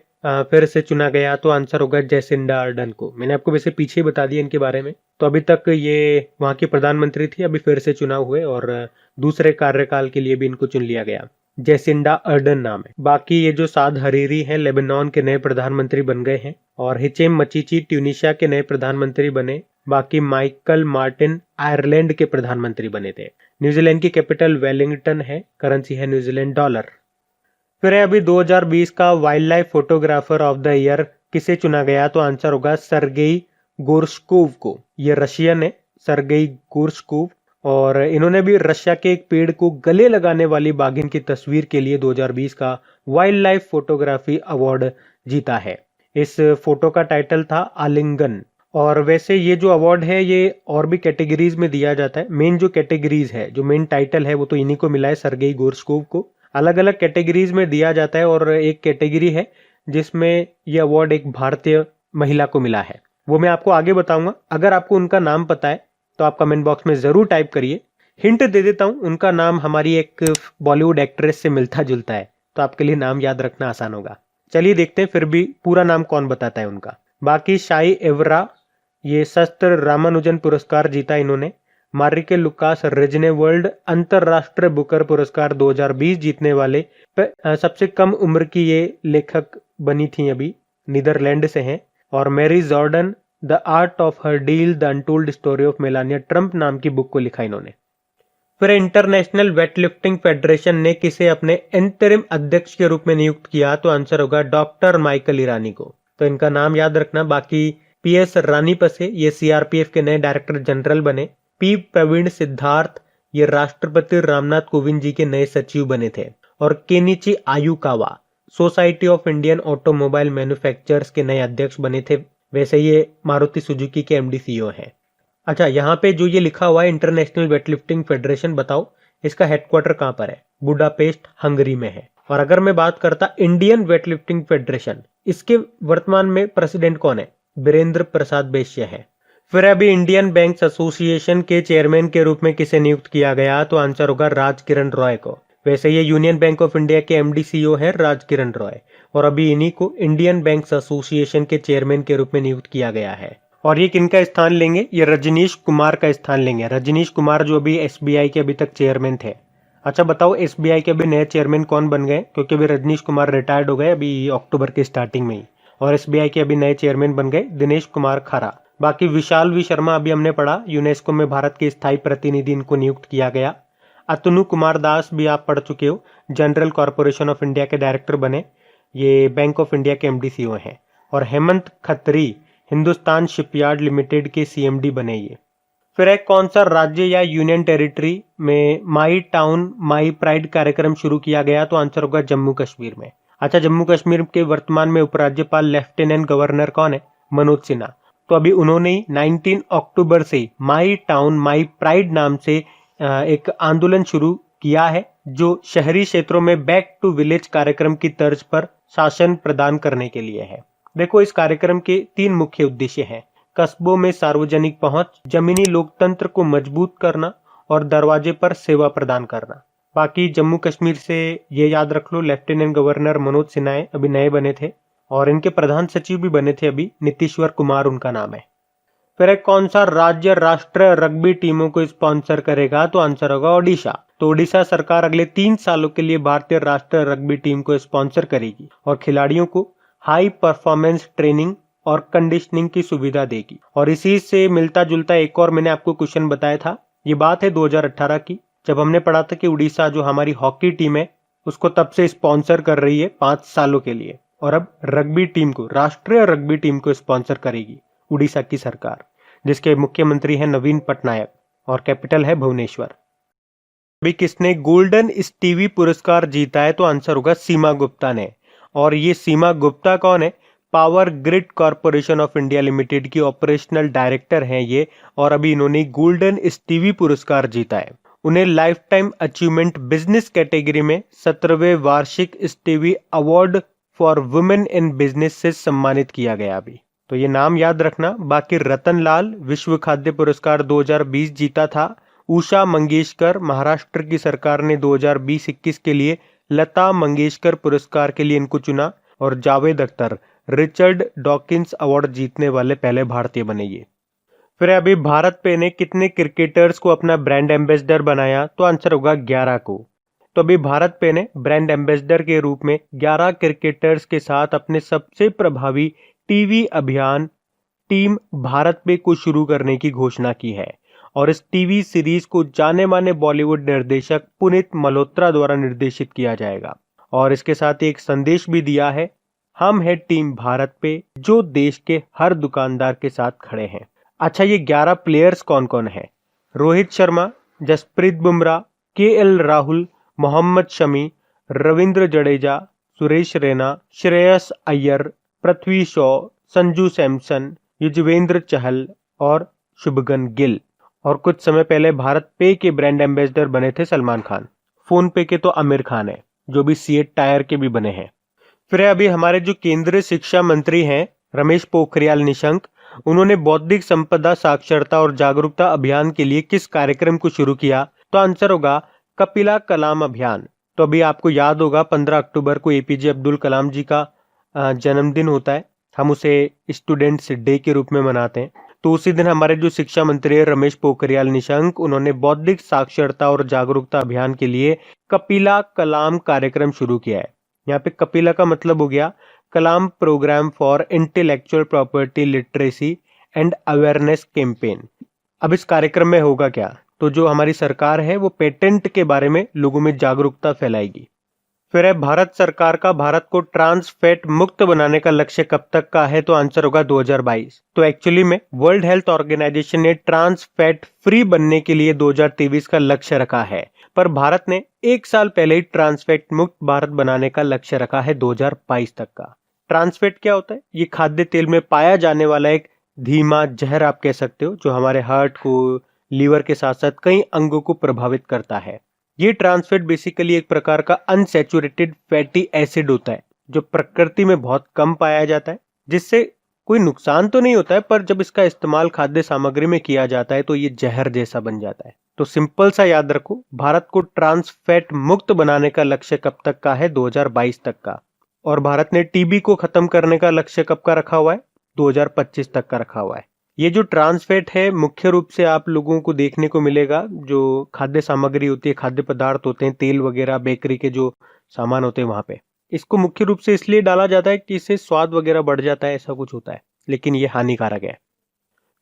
A: फिर से चुना गया? तो आंसर होगा जेसिंडा अर्डन को। मैंने आपको वैसे पीछे ही बता दिया इनके बारे में। तो अभी तक ये वहां की प्रधानमंत्री थी, अभी फिर से चुनाव हुए और दूसरे कार्यकाल के लिए भी इनको चुन लिया गया। जेसिंडा अर्डन नाम है। बाकी ये जो साद हरीरी हैं लेबनान के नए प्रधानमंत्री बन गए हैं और हिचेम मचीची ट्यूनिशिया के नए प्रधानमंत्री बने। बाकी माइकल मार्टिन आयरलैंड के प्रधानमंत्री बने थे। न्यूजीलैंड की कैपिटल वेलिंगटन है, करेंसी है न्यूजीलैंड डॉलर। फिर अभी 2020 का wild life photographer of the year किसे चुना गया? तो आंसर होगा सर्गेई गोर्शकोव को। ये रशियन है सर्गेई गोर्शकोव और इन्होंने भी रशिया के एक पेड़ को गले लगाने वाली बाघिन की तस्वीर के लिए 2020 का वाइल्ड लाइफ फोटोग्राफी अवार्ड जीता है। इस फोटो का टाइटल था आलिंगन। और वैसे ये जो अवार्ड है ये और भी कैटेगरीज में दिया जाता है। मेन जो कैटेगरीज है, जो मेन टाइटल है वो तो इन्हीं को मिला है, सर्गेई गोर्शकोव को। अलग अलग कैटेगरीज में दिया जाता है और एक कैटेगरी है जिसमें यह अवार्ड एक भारतीय महिला को मिला है, वो मैं आपको आगे बताऊंगा। अगर आपको उनका नाम पता है तो आप कमेंट बॉक्स में जरूर टाइप करिए। हिंट दे देता हूं, उनका नाम हमारी एक बॉलीवुड एक्ट्रेस से मिलता जुलता है, तो आपके लिए नाम याद रखना आसान होगा। चलिए देखते हैं फिर भी पूरा नाम कौन बताता है उनका। बाकी शाई एवरा, ये शस्त्र रामानुजन पुरस्कार जीता इन्होंने। मारिके लुकास रेजने वर्ल्ड अंतरराष्ट्रीय बुकर पुरस्कार 2020 जीतने वाले सबसे कम उम्र की ये लेखक बनी थी, अभी नीदरलैंड से हैं। और Mary Jordan the art of her deal the untold story of Melania Trump नाम की बुक को लिखा इन्होंने। फिर इंटरनेशनल वेटलिफ्टिंग फेडरेशन ने किसे अपने इंटरिम अध्यक्ष के रूप में नियुक्त किया? तो आंसर होगा डॉक्टर माइकल ईरानी को। तो इनका नाम याद रखना। बाकी PS रानीपसे, ये CRPF के नए डायरेक्टर जनरल बने। P प्रवीण सिद्धार्थ, ये राष्ट्रपति रामनाथ कोविंद जी के नए सचिव बने थे। और Kenichi Ayukawa society of Indian automobile manufacturers के नए अध्यक्ष बने थे। वैसे ये मारुति सुजुकी के MD CEO हैं। अच्छा, यहाँ पे जो ये लिखा हुआ है इंटरनेशनल वेटलिफ्टिंग फेडरेशन, बताओ इसका हेडक्वार्टर कहाँ पर है? बुडापेस्ट हंगरी में है। और अगर मैं बात करता इंडियन वेटलिफ्टिंग फेडरेशन, इसके वर्तमान में प्रेसिडेंट कौन है? बीरेंद्र प्रसाद बैश्य है। फिर अभी इंडियन बैंक्स एसोसिएशन के चेयरमैन के रूप में किसे नियुक्त किया गया? तो आंसर होगा राजकिरण रॉय को। वैसे ये यूनियन बैंक ऑफ इंडिया के MD CEO है राजकिरण रॉय, और अभी इन्हीं को इंडियन बैंक्स एसोसिएशन के चेयरमैन के रूप में नियुक्त किया गया है। और ये किनका स्थान लेंगे? ये रजनीश कुमार का स्थान लेंगे। रजनीश कुमार जो अभी SBI के अभी तक चेयरमैन थे। अच्छा बताओ, एसबीआई के अभी नए चेयरमैन कौन बन गए? क्योंकि अभी रजनीश कुमार रिटायर्ड हो गए अभी अक्टूबर के स्टार्टिंग में ही, और एसबीआई के अभी नए चेयरमैन बन गए दिनेश कुमार खरा। बाकी विशाल वी शर्मा अभी हमने पढ़ा, यूनेस्को में भारत के स्थायी प्रतिनिधि इनको नियुक्त किया गया। अतनु कुमार दास भी आप पढ़ चुके हो, जनरल कॉरपोरेशन ऑफ इंडिया के डायरेक्टर बने, ये बैंक ऑफ इंडिया के एमडी सीईओ हैं। और हेमंत खत्री हिंदुस्तान शिपयार्ड लिमिटेड के सीएमडी बने ये। फिर एक कौन सा राज्य या यूनियन टेरिटरी में माई टाउन माई प्राइड कार्यक्रम शुरू किया गया? तो आंसर होगा जम्मू कश्मीर में। अच्छा, जम्मू कश्मीर के वर्तमान में उपराज्यपाल लेफ्टिनेंट गवर्नर कौन है? मनोज सिन्हा। तो अभी उन्होंने 19 अक्टूबर से माई टाउन माई प्राइड नाम से एक आंदोलन शुरू किया है, जो शहरी क्षेत्रों में बैक टू विलेज कार्यक्रम की तर्ज पर शासन प्रदान करने के लिए है। देखो, इस कार्यक्रम के 3 मुख्य उद्देश्य हैं: कस्बों में सार्वजनिक पहुंच, जमीनी लोकतंत्र को मजबूत करना और दरवाजे पर सेवा प्रदान करना। बाकी जम्मू कश्मीर से ये याद रख लो, लेफ्टिनेंट गवर्नर मनोज सिन्हा अभी नए बने थे, और इनके प्रधान सचिव भी बने थे अभी, नीतीश्वर कुमार उनका नाम है। फिर एक कौन सा राज्य राष्ट्रीय रग्बी टीमों को स्पॉन्सर करेगा? तो आंसर होगा ओडिशा। तो ओडिशा सरकार अगले 3 सालों के लिए भारतीय राष्ट्रीय रग्बी टीम को स्पॉन्सर करेगी और खिलाड़ियों को हाई परफॉर्मेंस ट्रेनिंग और कंडीशनिंग की सुविधा देगी। और इसी से मिलता जुलता एक और मैंने आपको क्वेश्चन बताया था, ये बात है 2018 की, जब हमने पढ़ा था कि उड़ीसा जो हमारी हॉकी टीम है उसको तब से स्पॉन्सर कर रही है 5 सालों के लिए, और अब रग्बी टीम को, राष्ट्रीय रग्बी टीम को स्पॉन्सर करेगी उड़ीसा की सरकार, जिसके मुख्यमंत्री हैं नवीन पटनायक और कैपिटल है भुवनेश्वर। अभी किसने गोल्डन स्टीवी पुरस्कार जीता है? तो आंसर होगा सीमा गुप्ता ने। और ये सीमा गुप्ता कौन है? Power grid corporation of India limited की ऑपरेशनल डायरेक्टर हैं ये, और अभी इन्होंने गोल्डन स्टीवी पुरस्कार जीता है। उन्हें life time achievement business category में 17वें वार्षिक Stevie award for women in business से सम्मानित किया गया अभी, तो ये नाम याद रखना। बाकी रतन लाल विश्व खाद्य पुरस्कार 2020 जीता था। उषा मंगेशकर, महाराष्ट्र की सरकार ने 2020-21 के लिए लता मंगेशकर पुरस्कार के लिए इनको चुना। और Javed Akhtar Richard Dawkins award जीतने वाले पहले भारतीय बने ये। फिर अभी भारत पे ने कितने क्रिकेटर्स को अपना ब्रांड एम्बेसडर बनाया? तो आंसर होगा 11 को। तो अभी भारत पे ने ब्रांड एम्बेसडर के रूप में 11 क्रिकेटर्स के साथ अपने सबसे प्रभावी टीवी अभियान टीम भारत पे को शुरू करने की घोषणा की है। और इस टीवी सीरीज को जाने माने बॉलीवुड निर्देशक पुनीत मल्होत्रा द्वारा निर्देशित किया जाएगा। और इसके साथ ही एक संदेश भी दिया है, हम है टीम भारत पे जो देश के हर दुकानदार के साथ खड़े हैं। अच्छा, ये 11 प्लेयर्स कौन कौन है? रोहित शर्मा, जसप्रीत बुमराह, केएल राहुल, मोहम्मद शमी, रविंद्र जडेजा, सुरेश रैना, श्रेयस अय्यर, पृथ्वी शॉ, संजू सैमसन, युजवेंद्र चहल और शुभगन गिल। और कुछ समय पहले भारत पे के ब्रांड एम्बेसडर बने थे सलमान खान। फोन पे के तो आमिर खान है, जो भी सीएट टायर के भी बने हैं। फिर अभी हमारे जो केंद्रीय शिक्षा मंत्री हैं रमेश पोखरियाल निशंक, उन्होंने बौद्धिक संपदा साक्षरता और जागरूकता अभियान के लिए किस कार्यक्रम को शुरू किया? तो आंसर होगा कपिला कलाम अभियान। तो अभी आपको याद होगा 15 अक्टूबर को एपीजे अब्दुल कलाम जी का जन्मदिन होता है, हम उसे स्टूडेंट्स डे के रूप में मनाते हैं। तो उसी दिन हमारे जो शिक्षा मंत्री है रमेश पोखरियाल निशंक, उन्होंने बौद्धिक साक्षरता और जागरूकता अभियान के लिए कपिला कलाम कार्यक्रम शुरू किया है। यहाँ पे कपिला का मतलब हो गया Kalam programme for intellectual property literacy and awareness campaign. अब इस कार्यक्रम में होगा क्या? तो जो हमारी सरकार है वो पेटेंट के बारे में लोगों में जागरूकता फैलाएगी। फिर है भारत सरकार का भारत को ट्रांस फैट मुक्त बनाने का लक्ष्य कब तक का है? तो आंसर होगा 2022। तो एक्चुअली में वर्ल्ड हेल्थ ऑर्गेनाइजेशन ने ट्रांस फैट फ्री बनने के लिए 2023 का लक्ष्य रखा है, पर भारत ने 1 साल पहले ही ट्रांस फैट मुक्त भारत बनाने का लक्ष्य रखा है 2022 तक का। ट्रांस फैट क्या होता है? ये खाद्य तेल में पाया जाने वाला एक धीमा जहर आप कह सकते हो, जो हमारे हार्ट को, लीवर के साथ साथ कई अंगों को प्रभावित करता है। ये ट्रांस फैट बेसिकली एक प्रकार का अनसैचुरेटेड फैटी एसिड होता है, जो प्रकृति में बहुत कम पाया जाता है, जिससे कोई नुकसान तो नहीं होता है, पर जब इसका इस्तेमाल खाद्य सामग्री में किया जाता है तो ये जहर जैसा बन जाता है। तो सिंपल सा याद रखो, भारत को ट्रांस फैट मुक्त बनाने का लक्ष्य कब तक का है? 2022 तक का। और भारत ने टीबी को खत्म करने का लक्ष्य कब का रखा हुआ है? 2025 तक का रखा हुआ है। ये जो ट्रांस फैट है मुख्य रूप से आप लोगों को देखने को मिलेगा जो खाद्य सामग्री होती है, खाद्य पदार्थ होते हैं, तेल वगैरह, बेकरी के जो सामान होते हैं वहां पे इसको मुख्य रूप से इसलिए डाला जाता है कि इससे स्वाद वगैरह बढ़ जाता है, ऐसा कुछ होता है, लेकिन ये हानिकारक है।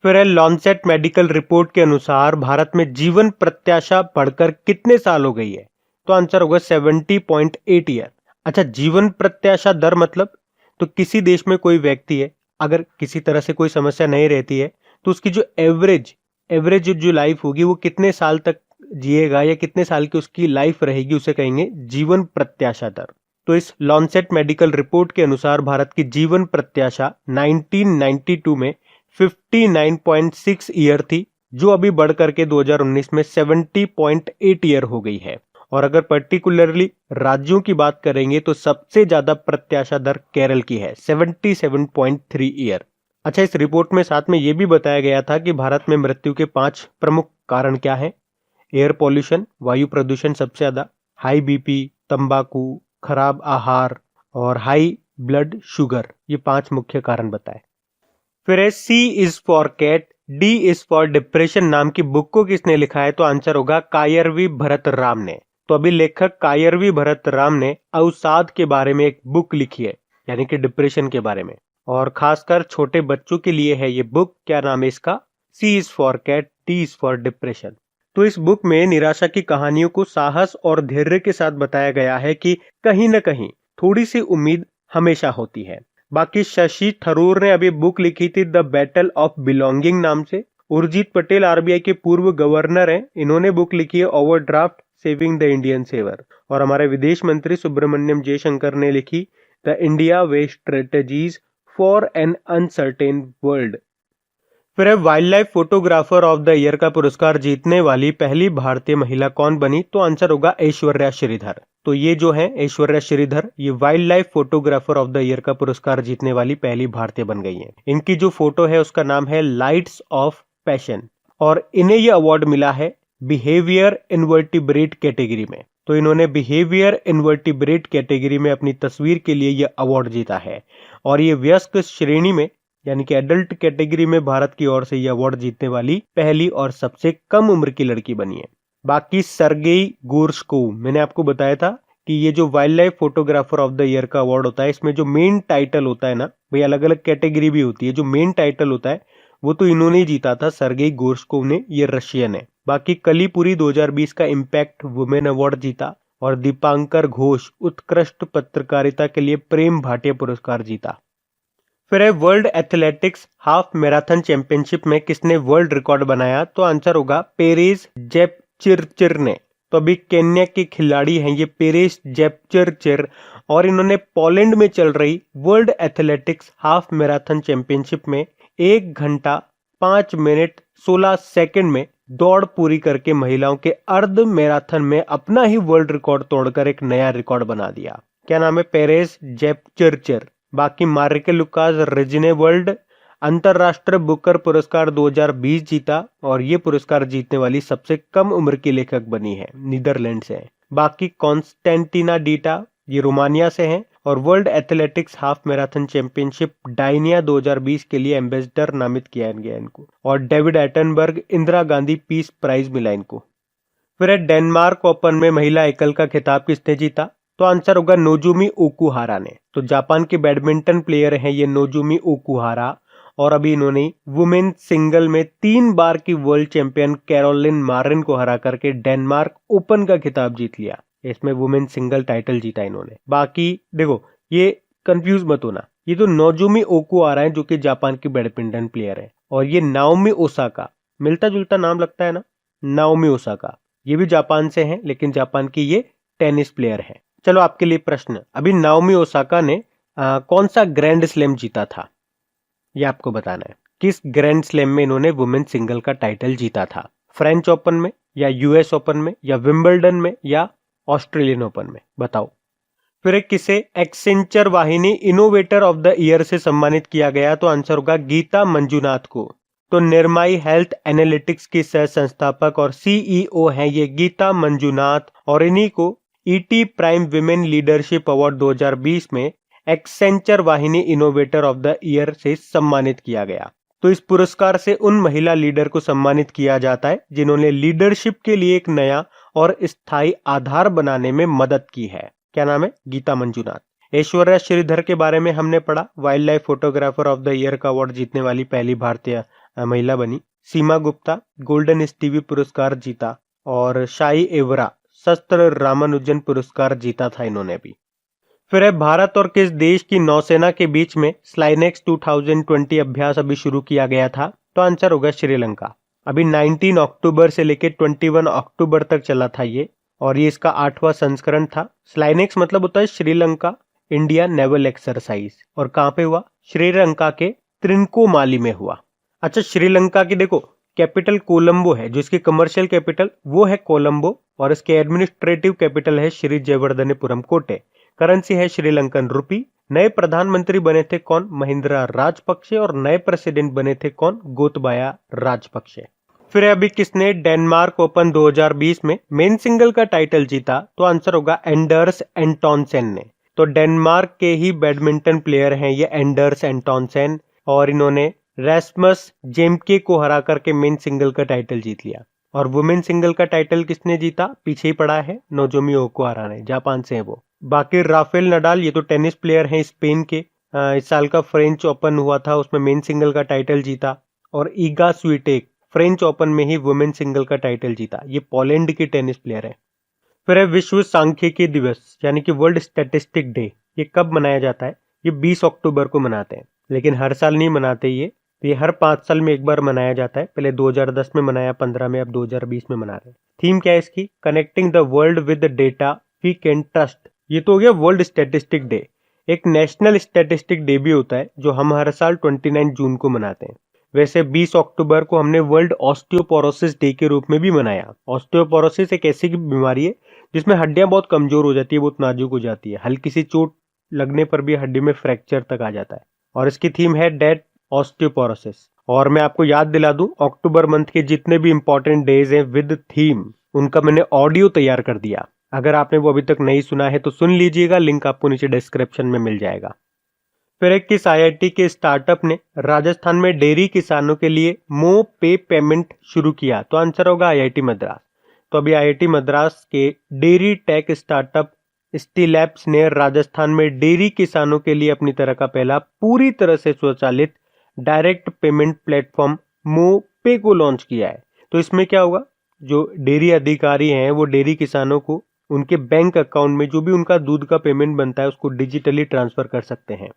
A: फिर है लॉन्सेट मेडिकल रिपोर्ट के अनुसार भारत में जीवन प्रत्याशा बढ़कर कितने साल हो गई है? तो आंसर होगा 70.8 ईयर। अच्छा, जीवन प्रत्याशा दर मतलब, तो किसी देश में कोई व्यक्ति है, अगर किसी तरह से कोई समस्या नहीं रहती है तो उसकी जो एवरेज जो लाइफ होगी वो कितने साल तक जिएगा या कितने साल की उसकी लाइफ रहेगी, उसे कहेंगे जीवन प्रत्याशा दर। तो इस लॉन्सेट मेडिकल रिपोर्ट के अनुसार भारत की जीवन प्रत्याशा 1992 में 59.6 ईयर थी, जो अभी बढ़ करके 2019 में 70.8 ईयर हो गई है। और अगर पर्टिकुलरली राज्यों की बात करेंगे तो सबसे ज्यादा प्रत्याशा दर केरल की है, 77.3 ईयर। अच्छा, इस रिपोर्ट में साथ में यह भी बताया गया था कि भारत में मृत्यु के 5 प्रमुख कारण क्या हैं? एयर पॉल्यूशन, वायु प्रदूषण सबसे ज्यादा, हाई बीपी, तंबाकू, खराब आहार और हाई ब्लड शुगर, ये 5 मुख्य कारण बताए। फिर है C is for cat, D is for depression नाम की बुक को किसने लिखा है? तो आंसर होगा कायरवी भरत राम ने। तो अभी लेखक कायरवी भरत राम ने अवसाद के बारे में एक बुक लिखी है, यानी कि डिप्रेशन के बारे में, और खासकर छोटे बच्चों के लिए है ये बुक। क्या नाम है इसका? C is for cat, D is for depression. तो इस बुक में निराशा की कहानियों को साहस और धैर्य के साथ बताया गया है कि कहीं न कहीं थोड़ी सी उम्मीद हमेशा होती है। बाकी शशि थरूर ने अभी बुक लिखी थी द बैटल ऑफ बिलोंगिंग नाम से। उर्जित पटेल आरबीआई के पूर्व गवर्नर हैं, इन्होंने बुक लिखी है overdraft saving the Indian saver. और हमारे विदेश मंत्री सुब्रमण्यम जयशंकर ने लिखी the India way strategies for an uncertain world. फिर है wildlife photographer of the year का पुरस्कार जीतने वाली पहली भारतीय महिला कौन बनी? तो आंसर होगा ऐश्वर्या श्रीधर। तो ये जो है ऐश्वर्या श्रीधर, ये wild life photographer of the year का पुरस्कार जीतने वाली पहली भारतीय बन गई हैं। इनकी जो फोटो है उसका नाम है लाइट्स ऑफ पैशन, और इन्हें यह अवार्ड मिला है बिहेवियर इनवर्टिब्रेट कैटेगरी में। तो इन्होंने बिहेवियर इनवर्टिब्रेट कैटेगरी में अपनी तस्वीर के लिए यह अवार्ड जीता है, और ये वयस्क श्रेणी में यानी कि एडल्ट कैटेगरी में भारत की ओर से यह अवार्ड जीतने वाली पहली और सबसे कम उम्र की लड़की बनी है। बाकी सर्गेई गोर्शकोव, मैंने आपको बताया था कि ये जो wild life photographer of the year का अवार्ड होता है, इसमें जो मेन टाइटल होता है ना भाई, अलग अलग कैटेगरी भी होती है, जो मेन टाइटल होता है वो तो इन्होंने ही जीता था, सर्गेई गोर्शकोव ने, ये रशियन है। बाकी कलीपुरी 2020 का इम्पैक्ट वुमेन अवार्ड जीता, और दीपांकर घोष उत्कृष्ट पत्रकारिता के लिए प्रेम भाटिया पुरस्कार जीता। फिर है world athletics half marathon championship में किसने वर्ल्ड रिकॉर्ड बनाया? तो आंसर होगा पेरेस जेपचिरचिर ने। तो अभी केन्या के खिलाड़ी हैं ये पेरेस जेपचिरचिर, और इन्होंने पोलैंड में चल रही world athletics half marathon championship में 1 घंटा 5 मिनट 16 सेकंड में दौड़ पूरी करके महिलाओं के अर्ध मैराथन में अपना ही वर्ल्ड रिकॉर्ड तोड़कर एक नया रिकॉर्ड बना दिया। क्या नाम है? पेरेस जेपचिरचिर। बाकी मार्के लुकास रेजिने वर्ल्ड अंतरराष्ट्रीय बुकर पुरस्कार 2020 जीता, और ये पुरस्कार जीतने वाली सबसे कम उम्र की लेखक बनी है, नीदरलैंड से है। बाकी कॉन्स्टेंटिना डीटा, ये रोमानिया से हैं, और world athletics half marathon championship Gdynia 2020 के लिए एम्बेसडर नामित किया गया इनको, और David Attenborough Indira Gandhi peace prize मिला इनको। फिर डेनमार्क ओपन में महिला एकल का खिताब किसने जीता? तो आंसर होगा नोजोमी ओकुहारा ने। तो जापान के बैडमिंटन प्लेयर हैं ये नोजोमी ओकुहारा, और अभी इन्होंने वुमेन सिंगल में 3 बार की वर्ल्ड चैंपियन कैरोलिन मारिन को हरा करके डेनमार्क ओपन का खिताब जीत लिया। इसमें वुमेन सिंगल टाइटल जीता इन्होंने। बाकी देखो, ये कंफ्यूज मत होना, ये तो नोजोमी ओकुहारा है जो कि जापान की बैडमिंटन प्लेयर है, और ये नाओमी ओसाका, मिलता जुलता नाम लगता है ना, नाओमी ओसाका, ये भी जापान से हैं, लेकिन जापान की ये टेनिस प्लेयर है। चलो आपके लिए प्रश्न, अभी नाओमी ओसाका ने कौन सा ग्रैंड स्लैम जीता था, ये आपको बताना है। किस ग्रैंड स्लैम में इन्होंने वुमेन सिंगल का टाइटल जीता था? फ्रेंच ओपन में, या यूएस ओपन में, या विंबलडन में, या ऑस्ट्रेलियन ओपन में? बताओ। फिर किसे एक्सेंचर वाहिनी इनोवेटर ऑफ द ईयर से सम्मानित किया गया? तो आंसर होगा गीता मंजुनाथ को। तो निर्माई हेल्थ एनालिटिक्स की सह संस्थापक और सीईओ हैं ये गीता मंजुनाथ, और इन्हीं को ET prime women leadership award 2020 में एक्सेंचर वाहिनी इनोवेटर ऑफ द ईयर से सम्मानित किया गया। तो इस पुरस्कार से उन महिला लीडर को सम्मानित किया जाता है जिन्होंने लीडरशिप के लिए एक नया और स्थायी आधार बनाने में मदद की है। क्या नाम है? गीता मंजुनाथ। ऐश्वर्या श्रीधर के बारे में हमने पढ़ा, wild life photographer of the year का अवार्ड जीतने वाली पहली भारतीय महिला बनी। सीमा गुप्ता गोल्डन स्टीवी पुरस्कार जीता, और शाई एवरा शस्त्र रामानुजन पुरस्कार जीता था इन्होंने भी। फिर है भारत और किस देश की नौसेना के बीच में स्लाइनेक्स 2020 अभ्यास अभी शुरू किया गया था? तो आंसर होगा श्रीलंका। अभी 19 अक्टूबर से लेकर 21 अक्टूबर तक चला था ये, और ये इसका 8वां संस्करण था। स्लाइनेक्स मतलब होता है श्रीलंका इंडिया नेवल एक्सरसाइज, और कहां पे हुआ? श्रीलंका के त्रिनकोमाली में हुआ। अच्छा, श्रीलंका की देखो कैपिटल कोलंबो है, जो इसकी कमर्शियल कैपिटल वो है कोलंबो, और इसके एडमिनिस्ट्रेटिव कैपिटल है श्री जयवर्धनेपुरम कोटे। करेंसी है श्रीलंकन रुपी। नए प्रधानमंत्री बने थे कौन? महिंद्रा राजपक्षे, और नए प्रेसिडेंट बने थे कौन? गोतबाया राजपक्षे। फिर अभी किसने डेनमार्क ओपन 2020 में मेन सिंगल का टाइटल जीता? तो आंसर होगा एंडर्स एंटोनसेन ने। तो डेनमार्क के ही बैडमिंटन प्लेयर हैं ये एंडर्स एंटोनसेन, और इन्होंने रैस्मस जेमके को हरा करके मेन सिंगल का टाइटल जीत लिया। और वुमेन सिंगल का टाइटल किसने जीता? पीछे ही पड़ा है, नोजोमी ओकुहारा ने, जापान से है वो। बाकी राफेल नडाल, ये तो टेनिस प्लेयर हैं स्पेन के, इस साल का फ्रेंच ओपन हुआ था, उसमें मेन सिंगल का टाइटल जीता। और ईगा स्वीटेक फ्रेंच ओपन में ही वुमेन सिंगल का टाइटल जीता, ये पोलैंड की टेनिस प्लेयर है। फिर है विश्व सांख्यिकी दिवस यानी कि वर्ल्ड स्टैटिस्टिक डे। ये कब मनाया जाता है? ये 20 अक्टूबर को मनाते हैं, लेकिन हर साल नहीं मनाते ये हर 5 साल में एक बार मनाया जाता है। पहले 2010 में मनाया, 15 में, अब 2020 में मना रहे हैं। थीम क्या है इसकी? Connecting the world with data we can trust. ये तो हो गया वर्ल्ड स्टैटिस्टिक डे। एक नेशनल स्टैटिस्टिक डे भी होता है जो हम हर साल 29 जून को मनाते हैं। वैसे 20 अक्टूबर को हमने वर्ल्ड ऑस्टियोपोरोसिस डे के रूप में भी मनाया। ऑस्टियोपोरोसिस एक ऐसी बीमारी है जिसमें हड्डियां बहुत कमजोर हो जाती है, बहुत नाजुक हो जाती है, हल्की सी चोट लगने पर भी हड्डी में फ्रैक्चर तक आ जाता है, और इसकी थीम है डेड ऑस्टियोपोरोसिस। और मैं आपको याद दिला दूं, अक्टूबर मंथ के जितने भी इंपॉर्टेंट डेज हैं विद थीम, उनका मैंने ऑडियो तैयार कर दिया। अगर आपने वो अभी तक नहीं सुना है तो सुन लीजिएगा, लिंक आपको नीचे डिस्क्रिप्शन में मिल जाएगा। फिर एक किस आईआईटी के स्टार्टअप ने राजस्थान में डेयरी किसानों के लिए मो पे पेमेंट शुरू किया? तो आंसर होगा आईआईटी मद्रास। तो अभी आईआईटी मद्रास के डेयरी टेक स्टार्टअप स्टीलैब्स ने राजस्थान में डेयरी किसानों के लिए अपनी तरह का पहला पूरी तरह से स्वचालित डायरेक्ट पेमेंट प्लेटफॉर्म मोपे को लॉन्च किया है। तो इसमें क्या होगा? जो डेयरी अधिकारी हैं वो डेयरी किसानों को उनके बैंक अकाउंट में जो भी उनका दूध का पेमेंट बनता है उसको डिजिटली ट्रांसफर कर सकते हैं।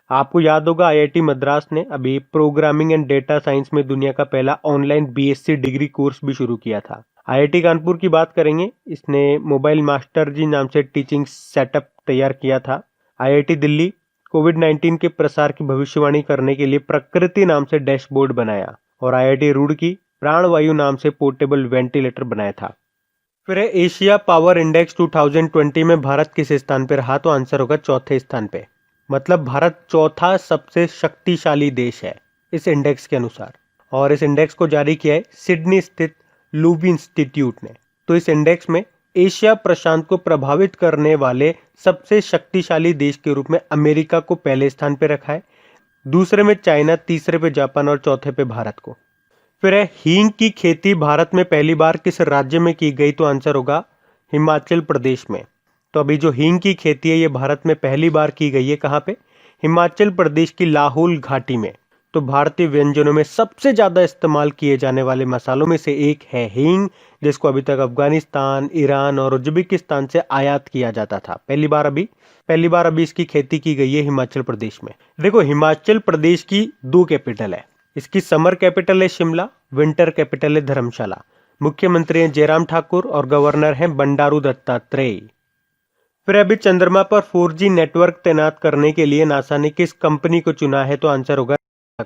A: आपको याद होगा आईआईटी मद्रास ने अभी प्रोग्रामिंग एंड डेटा साइंस में दुनिया का पहला ऑनलाइन बीएससी डिग्री कोर्स भी शुरू किया था। आईआईटी कानपुर की बात करेंगे, इसने मोबाइल मास्टर जी नाम से टीचिंग सेटअप तैयार किया था। आईआईटी दिल्ली कोविड-19 के प्रसार की भविष्यवाणी करने के लिए प्रकृति नाम से डैशबोर्ड बनाया, और आईआईटी रुड़की प्राणवायु नाम से पोर्टेबल वेंटिलेटर बनाया था। फिर एशिया पावर इंडेक्स 2020 में भारत किस स्थान पर रहा? तो आंसर होगा चौथे स्थान पे। मतलब भारत चौथा सबसे शक्तिशाली देश है इस इंडेक्स के अनुसार, और इस इंडेक्स को जारी किया है सिडनी स्थित लूबी इंस्टीट्यूट ने। तो इस इंडेक्स में एशिया प्रशांत को प्रभावित करने वाले सबसे शक्तिशाली देश के रूप में अमेरिका को पहले स्थान पे रखा है, दूसरे में चाइना, तीसरे पे जापान और चौथे पे भारत को। फिर है हींग की खेती भारत में पहली बार किस राज्य में की गई? तो आंसर होगा हिमाचल प्रदेश में। तो अभी जो हींग की खेती है ये भारत में पहली बार की गई है, कहाँ पे? हिमाचल प्रदेश की लाहौल घाटी में। तो भारतीय व्यंजनों में सबसे ज्यादा इस्तेमाल किए जाने वाले मसालों में से एक है हींग, जिसको अभी तक अफगानिस्तान, ईरान और उज्बेकिस्तान से आयात किया जाता था। पहली बार अभी इसकी खेती की गई है हिमाचल प्रदेश में। देखो, हिमाचल प्रदेश की 2 कैपिटल है, इसकी समर कैपिटल है शिमला, विंटर कैपिटल है धर्मशाला। मुख्यमंत्री हैं जयराम ठाकुर और गवर्नर हैं बंडारू दत्तात्रेय। फिर अभी चंद्रमा पर 4G नेटवर्क तैनात करने के लिए नासा ने किस कंपनी को चुना है? तो आंसर होगा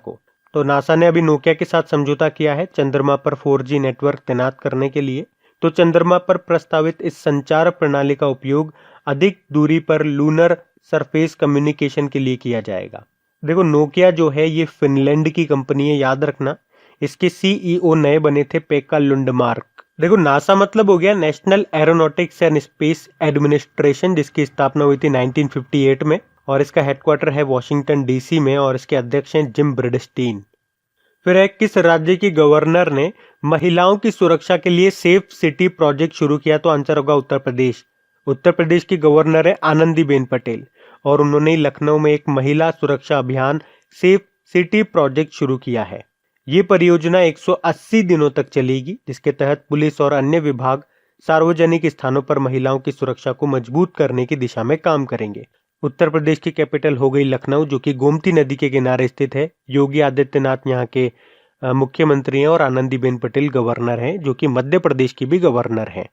A: को। तो नासा ने अभी नोकिया के साथ समझौता किया है चंद्रमा पर 4G नेटवर्क तैनात करने के लिए। तो चंद्रमा पर प्रस्तावित इस संचार प्रणाली का उपयोग अधिक दूरी पर लूनर सरफेस कम्युनिकेशन के लिए किया जाएगा। देखो, नोकिया जो है ये फिनलैंड की कंपनी है, याद रखना। इसके सीईओ नए बने थे पेक्का लुंडमार्क। देखो, नासा मतलब हो गया national aeronautics and space administration, जिसकी स्थापना हुई थी 1958 में, और इसका हेडक्वार्टर है वॉशिंगटन डीसी में, और इसके अध्यक्ष हैं जिम ब्रिडस्टीन। फिर है, किस राज्य की गवर्नर ने महिलाओं की सुरक्षा के लिए सेफ सिटी प्रोजेक्ट शुरू किया? तो आंसर होगा उत्तर प्रदेश। उत्तर प्रदेश की गवर्नर है आनंदीबेन पटेल और उन्होंने लखनऊ में एक महिला सुरक्षा अभियान सेफ सिटी प्रोजेक्ट शुरू किया है। ये परियोजना 180 दिनों तक चलेगी, जिसके तहत पुलिस और अन्य विभाग सार्वजनिक स्थानों पर महिलाओं की सुरक्षा को मजबूत करने की दिशा में काम करेंगे। उत्तर प्रदेश की कैपिटल हो गई लखनऊ, जो कि गोमती नदी के किनारे स्थित है। योगी आदित्यनाथ यहाँ के मुख्यमंत्री हैं और आनंदीबेन पटेल गवर्नर हैं, जो कि मध्य प्रदेश की भी गवर्नर हैं।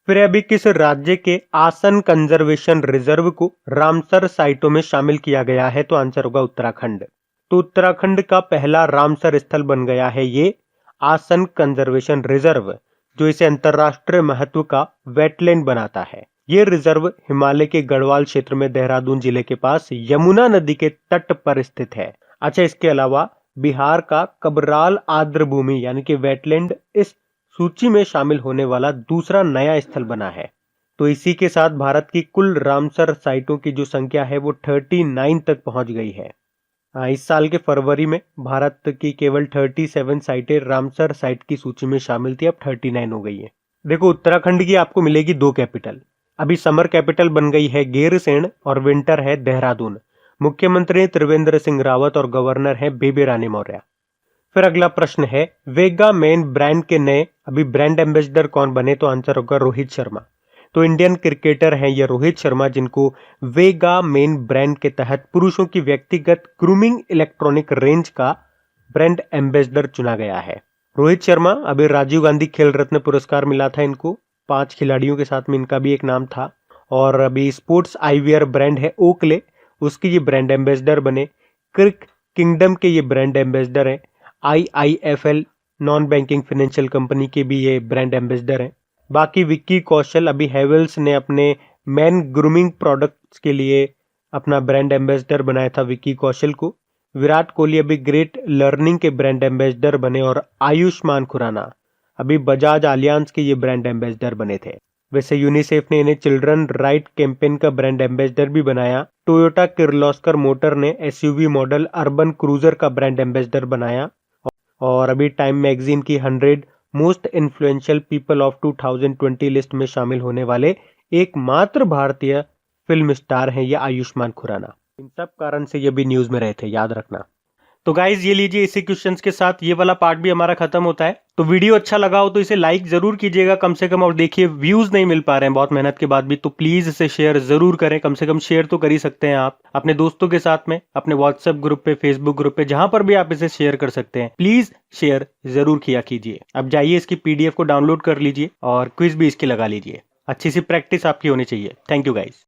A: फिर अभी किस राज्य के आसन कंजर्वेशन रिजर्व को रामसर साइटों में शामिल किया गया है? तो आंसर होगा उत्तराखंड। तो उत्तराखंड का पहला रामसर स्थल बन गया है ये आसन कंजर्वेशन रिजर्व, जो इसे अंतरराष्ट्रीय महत्व का वेटलैंड बनाता है। ये रिजर्व हिमालय के गढ़वाल क्षेत्र में देहरादून जिले के पास यमुना नदी के तट पर स्थित है। अच्छा, इसके अलावा बिहार का कबराल आर्द्र भूमि यानी कि वेटलैंड इस सूची में शामिल होने वाला दूसरा नया स्थल बना है। तो इसी के साथ भारत की कुल रामसर साइटों की जो संख्या है वो 39 तक पहुंच गई है। इस साल के फरवरी में भारत की केवल 37 साइटें रामसर साइट की सूची में शामिल थी, अब 39 हो गई है। देखो, उत्तराखंड की आपको मिलेगी 2 कैपिटल। अभी समर कैपिटल बन गई है गैरसैंण और विंटर है देहरादून। मुख्यमंत्री त्रिवेंद्र सिंह रावत और गवर्नर है बेबी रानी मौर्य। फिर अगला प्रश्न है, वेगा मेन ब्रांड के नए अभी ब्रांड एम्बेसडर कौन बने? तो आंसर होगा रोहित शर्मा। तो इंडियन क्रिकेटर हैं ये रोहित शर्मा, जिनको वेगा मेन ब्रांड के तहत पुरुषों की व्यक्तिगत ग्रूमिंग इलेक्ट्रॉनिक रेंज का ब्रांड एम्बेसडर चुना गया है। रोहित शर्मा अभी राजीव गांधी खेल रत्न पुरस्कार मिला था इनको, 5 खिलाड़ियों के साथ में इनका भी एक नाम था। और अभी स्पोर्ट्स आईवियर ब्रांड है ओकले, उसकी ये ब्रांड एम्बेसडर बने। क्रिक किंगडम के ये ब्रांड एम्बेसडर हैं। IIFL non banking financial company के भी ये ब्रांड एम्बेसडर हैं। बाकी विक्की कौशल, अभी हेवल्स ने अपने मैन ग्रूमिंग प्रोडक्ट्स के लिए अपना ब्रांड एम्बेसडर बनाया था विक्की कौशल को। विराट कोहली अभी ग्रेट लर्निंग के ब्रांड एम्बेसडर बने और आयुष्मान खुराना अभी बजाज आलियांज के ये ब्रांड एम्बेसडर बने थे। वैसे यूनिसेफ ने इन्हें चिल्ड्रन राइट कैंपेन का ब्रांड एम्बेसडर भी बनाया। टोयोटा किर्लोस्कर मोटर ने SUV मॉडल अर्बन क्रूजर का ब्रांड एम्बेसडर बनाया। और अभी टाइम मैगजीन की 100 most influential people of 2020 list में शामिल होने वाले एकमात्र भारतीय फिल्म स्टार हैं ये आयुष्मान खुराना। इन सब कारण से ये भी न्यूज में रहे थे, याद रखना। तो गाइज ये लीजिए, इसी क्वेश्चंस के साथ ये वाला पार्ट भी हमारा खत्म होता है। तो वीडियो अच्छा लगा हो तो इसे लाइक जरूर कीजिएगा कम से कम। और देखिए, व्यूज नहीं मिल पा रहे हैं बहुत मेहनत के बाद भी, तो प्लीज इसे शेयर जरूर करें। कम से कम शेयर तो कर ही सकते हैं आप अपने दोस्तों के साथ में, अपने व्हाट्सएप ग्रुप पे, फेसबुक ग्रुप पे, जहां पर भी आप इसे शेयर कर सकते हैं। प्लीज शेयर जरूर किया कीजिए। अब जाइए इसकी PDF को डाउनलोड कर लीजिए और क्विज भी इसकी लगा लीजिए। अच्छी सी प्रैक्टिस आपकी होनी चाहिए। Thank you guys.